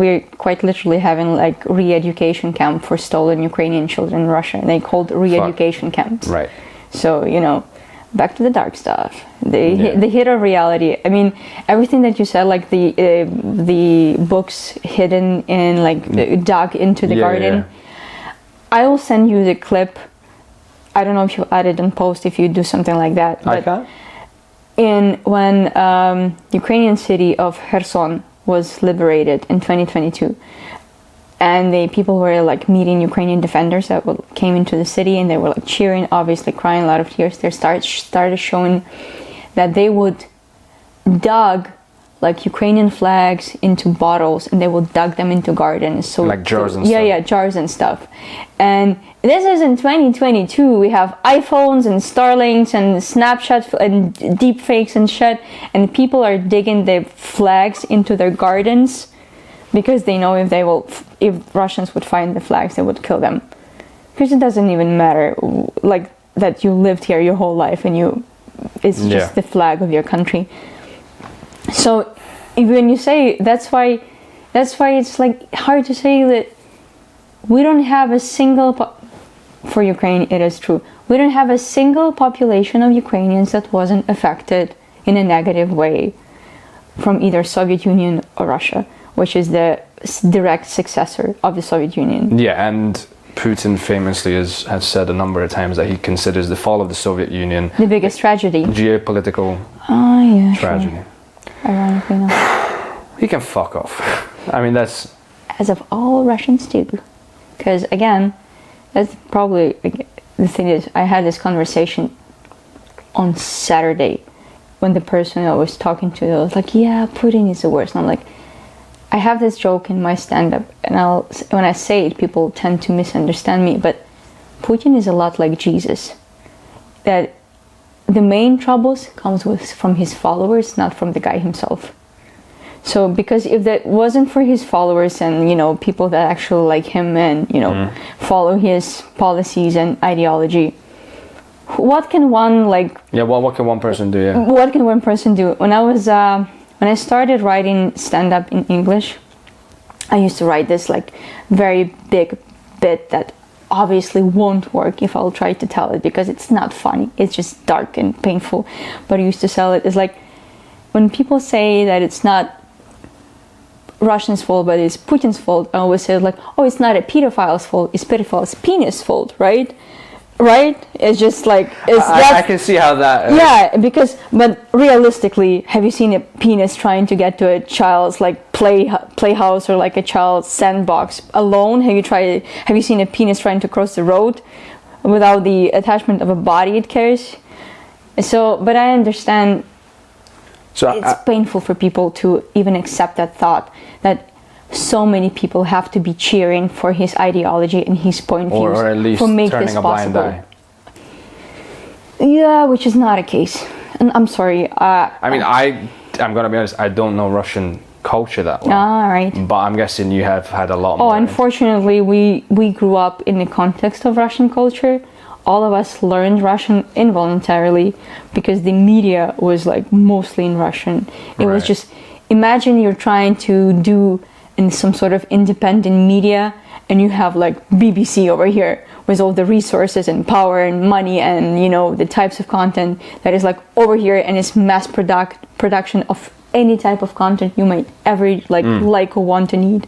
we're quite literally having like re-education camp for stolen Ukrainian children in Russia. And they called re-education camps. Right. So, you know, back to the dark stuff. The hit of reality. I mean, everything that you said, like the books hidden in, like, dug into the garden. Yeah. I will send you the clip. I don't know if you add it in post if you do something like that. I can. When Ukrainian city of Kherson was liberated in 2022, and the people were like meeting Ukrainian defenders that came into the city, and they were like cheering, obviously crying a lot of tears. They started showing that they would dug like Ukrainian flags into bottles, and they would dug them into gardens. So like jars and stuff. Yeah, jars and stuff. And this is in 2022. We have iPhones and Starlinks and Snapchat and deepfakes and shit, and people are digging the flags into their gardens because they know if Russians would find the flags, they would kill them. Because it doesn't even matter, like, that you lived here your whole life and it's just the flag of your country. So when you say that's why it's like hard to say that we don't have a single for Ukraine. It is true, we don't have a single population of Ukrainians that wasn't affected in a negative way from either Soviet Union or Russia, which is the direct successor of the Soviet Union. Yeah, and Putin famously has said a number of times that he considers the fall of the Soviet Union the biggest tragedy, geopolitical tragedy. Sure. Ironically enough. He can fuck off. I mean, that's... As of all Russians do. Because, again, that's probably... The thing is, I had this conversation on Saturday when the person I was talking to was like, yeah, Putin is the worst. And I'm like, I have this joke in my stand-up, and when I say it, people tend to misunderstand me, but Putin is a lot like Jesus. That the main troubles comes from his followers, not from the guy himself. So, because if that wasn't for his followers and, you know, people that actually like him and, you know, follow his policies and ideology, what can one, like... Yeah, well, what can one person do, yeah? What can one person do? When I started writing stand-up in English, I used to write this, like, very big bit that obviously won't work if I'll try to tell it, because it's not funny. It's just dark and painful. But I used to sell it. It's like, when people say that it's not Russians' fault, but it's Putin's fault, I always say, like, oh, it's not a pedophile's fault, it's pedophile's penis' fault, right? Right? It's just like... I can see how that... Yeah, but realistically, have you seen a penis trying to get to a child's, like, playhouse or, like, a child's sandbox alone? Have you seen a penis trying to cross the road without the attachment of a body it carries? So, but I understand it's painful for people to even accept that thought, that so many people have to be cheering for his ideology and his point of view, or at least make turning this a blind possible. eye. Yeah, which is not a case. And I'm sorry. I'm gonna be honest. I don't know Russian culture that well. All right. But I'm guessing you have had a lot more. Oh, unfortunately, we grew up in the context of Russian culture. All of us learned Russian involuntarily because the media was like mostly in Russian. It was just, imagine you're trying to do in some sort of independent media, and you have like BBC over here with all the resources and power and money and, you know, the types of content that is like over here, and it's mass production of any type of content you might ever like or want to need.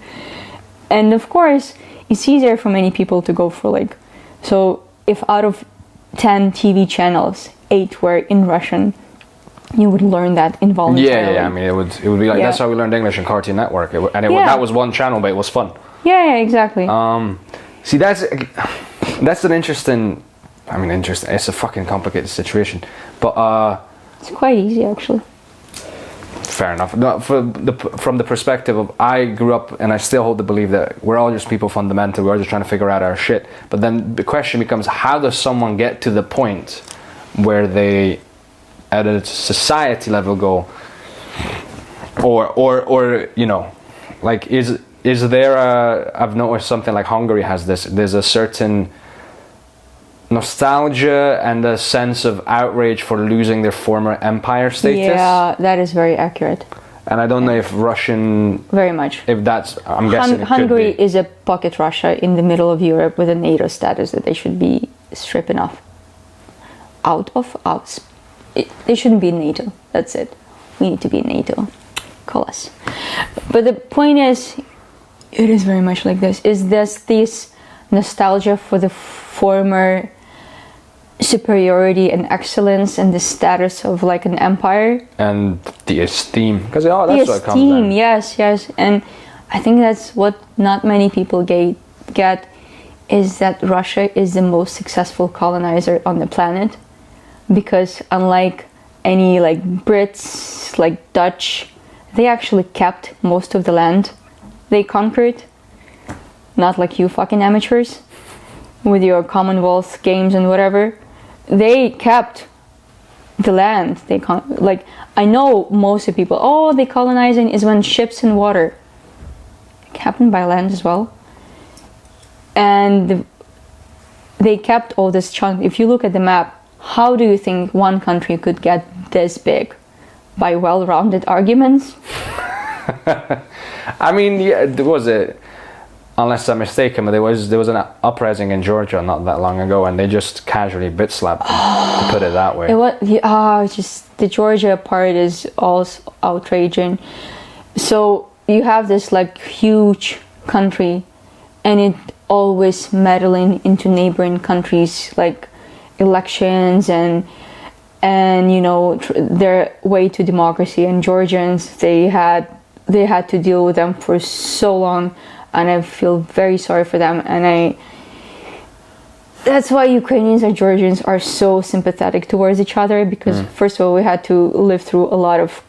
And of course, it's easier for many people to go for like, so if out of 10 TV channels, 8 were in Russian, you would learn that involuntarily. Yeah. I mean, it would be like, that's how we learned English in Cartoon Network. That was one channel, but it was fun. Yeah, exactly. See, that's an interesting. I mean, interesting. It's a fucking complicated situation, but it's quite easy actually. Fair enough. No, from the perspective of, I grew up and I still hold the belief that we're all just people fundamentally. We're all just trying to figure out our shit. But then the question becomes, how does someone get to the point where they, at a society level, go, or you know, like is there I've noticed something like Hungary has this. There's a certain nostalgia and a sense of outrage for losing their former empire status. Yeah, that is very accurate. And I don't know if Russian, Very much. if that's, I'm guessing it Hungary could be. is a pocket Russia in the middle of Europe with a NATO status that they should be stripping off. They shouldn't be in NATO. That's it. We need to be in NATO. Call us. But the point is, it is very much like this. Is this nostalgia for the former superiority and excellence and the status of like an empire? And the esteem. Because that's The what it comes esteem, down. yes. And I think that's what not many people get is that Russia is the most successful colonizer on the planet. Because unlike any like Brits, like Dutch, they actually kept most of the land they conquered. Not like you fucking amateurs with your Commonwealth games and whatever. They kept the land. Like, I know most of people, they colonizing is when ships in water. It happened by land as well. And they kept all this chunk. If you look at the map, how do you think one country could get this big? By well-rounded arguments? I mean, yeah, there was unless I'm mistaken, but there was an uprising in Georgia not that long ago, and they just casually bit slapped them, to put it that way. Just the Georgia part is also outraging. So you have this like huge country, and it always meddling into neighboring countries, like elections and their way to democracy. And Georgians, they had to deal with them for so long, and I feel very sorry for them. And that's why Ukrainians and Georgians are so sympathetic towards each other, because first of all, we had to live through a lot of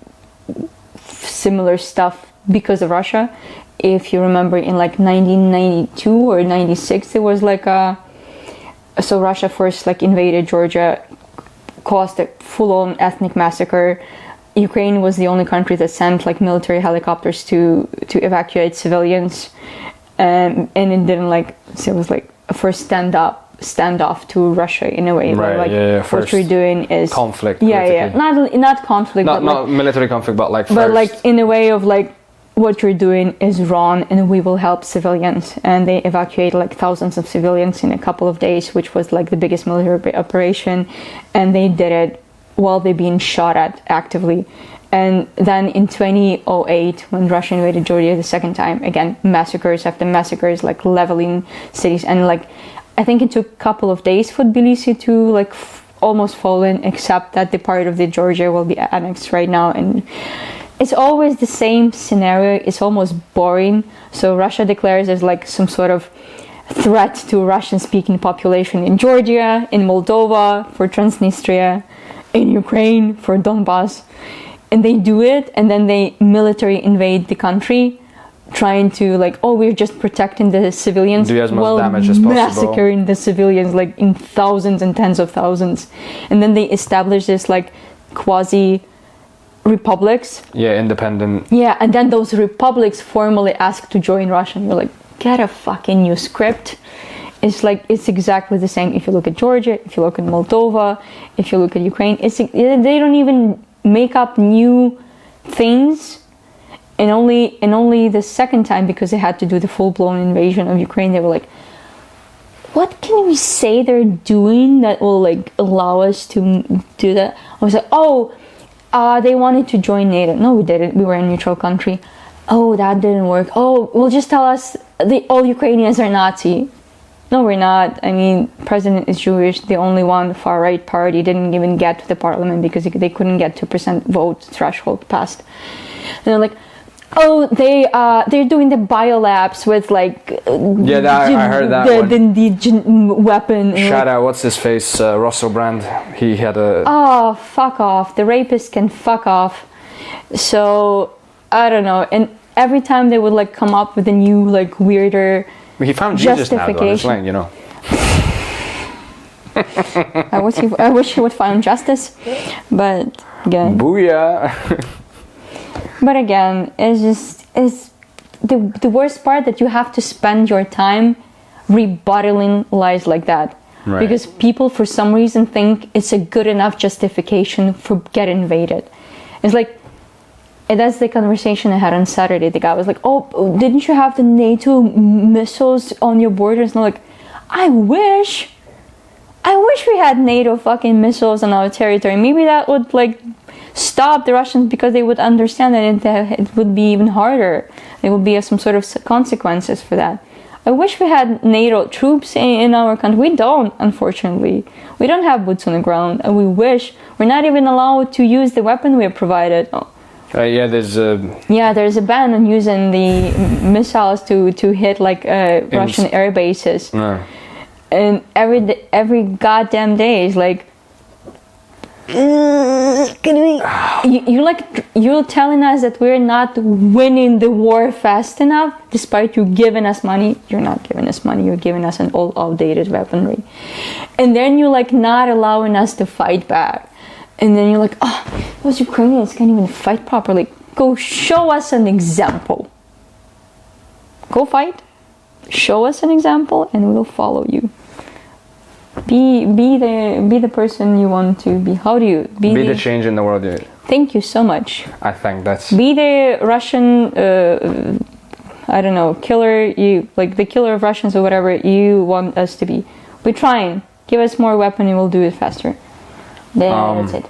similar stuff because of Russia. If you remember, in like 1992 or 96, there was like so Russia first like invaded Georgia, caused a full-on ethnic massacre. Ukraine was the only country that sent like military helicopters to evacuate civilians, and it didn't so it was like a first standoff to Russia in a way. Right, like what you're doing is conflict. Not conflict, not military conflict, but like first. But like in a way of like, what you're doing is wrong, and we will help civilians. And they evacuated like thousands of civilians in a couple of days, which was like the biggest military operation, and they did it while they're being shot at actively. And then in 2008, when Russia invaded Georgia the second time, again, massacres after massacres, like leveling cities. And like, I think it took a couple of days for Tbilisi to like almost fall in, except that the part of the Georgia will be annexed right now. And it's always the same scenario. It's almost boring. So Russia declares there's like some sort of threat to Russian-speaking population in Georgia, in Moldova, for Transnistria, in Ukraine, for Donbass. And they do it, and then they military invade the country, trying to like, we're just protecting the civilians, do as much damage as possible, massacring the civilians like in thousands and tens of thousands. And then they establish this like quasi republics. Yeah, independent. Yeah, and then those republics formally ask to join Russia, and you're like, get a fucking new script. It's exactly the same. If you look at Georgia, if you look at Moldova, if you look at Ukraine, they don't even make up new things. And only the second time, because they had to do the full-blown invasion of Ukraine, they were like, what can we say they're doing that will like allow us to do that? I was like, they wanted to join NATO. No, we didn't. We were a neutral country. Oh, that didn't work. Well, just tell us all Ukrainians are Nazi. No, we're not. I mean, president is Jewish. The only one, the far-right party, didn't even get to the parliament because they couldn't get 2% vote threshold passed. And they're like, they're doing the biolabs with like... I heard that one. The weapon. Shout out, what's his face? Russell Brand. He had a... Oh, fuck off. The rapist can fuck off. So, I don't know. And every time they would like come up with a new like weirder... He found Jesus now, though, his lane, you know. I wish he would find justice, but again. Booyah! But again, it's the worst part that you have to spend your time rebuttaling lies like that. Right. Because people, for some reason, think it's a good enough justification for get invaded. It's like, And that's the conversation I had on Saturday. The guy was like, "Oh, didn't you have the NATO missiles on your borders?" And I'm like, I wish we had NATO fucking missiles on our territory. Maybe that would like stop the Russians, because they would understand that it would be even harder. There would be some sort of consequences for that. I wish we had NATO troops in our country. We don't, unfortunately. We don't have boots on the ground, and we wish. We're not even allowed to use the weapon we are provided. There's a ban on using the missiles to hit like Russian air bases. And every goddamn day is like, you're telling us that we're not winning the war fast enough, despite you giving us money. You're not giving us money. You're giving us an old, outdated weaponry, and then you're like not allowing us to fight back. And then you're like, oh, those Ukrainians can't even fight properly. Go show us an example. Go fight. Show us an example, and we'll follow you. Be the person you want to be. How do you be the change in the world? Dude. Thank you so much. I think that's. Be the Russian, I don't know, killer. You like the killer of Russians or whatever you want us to be. We're trying. Give us more weapon, and we'll do it faster. That's it.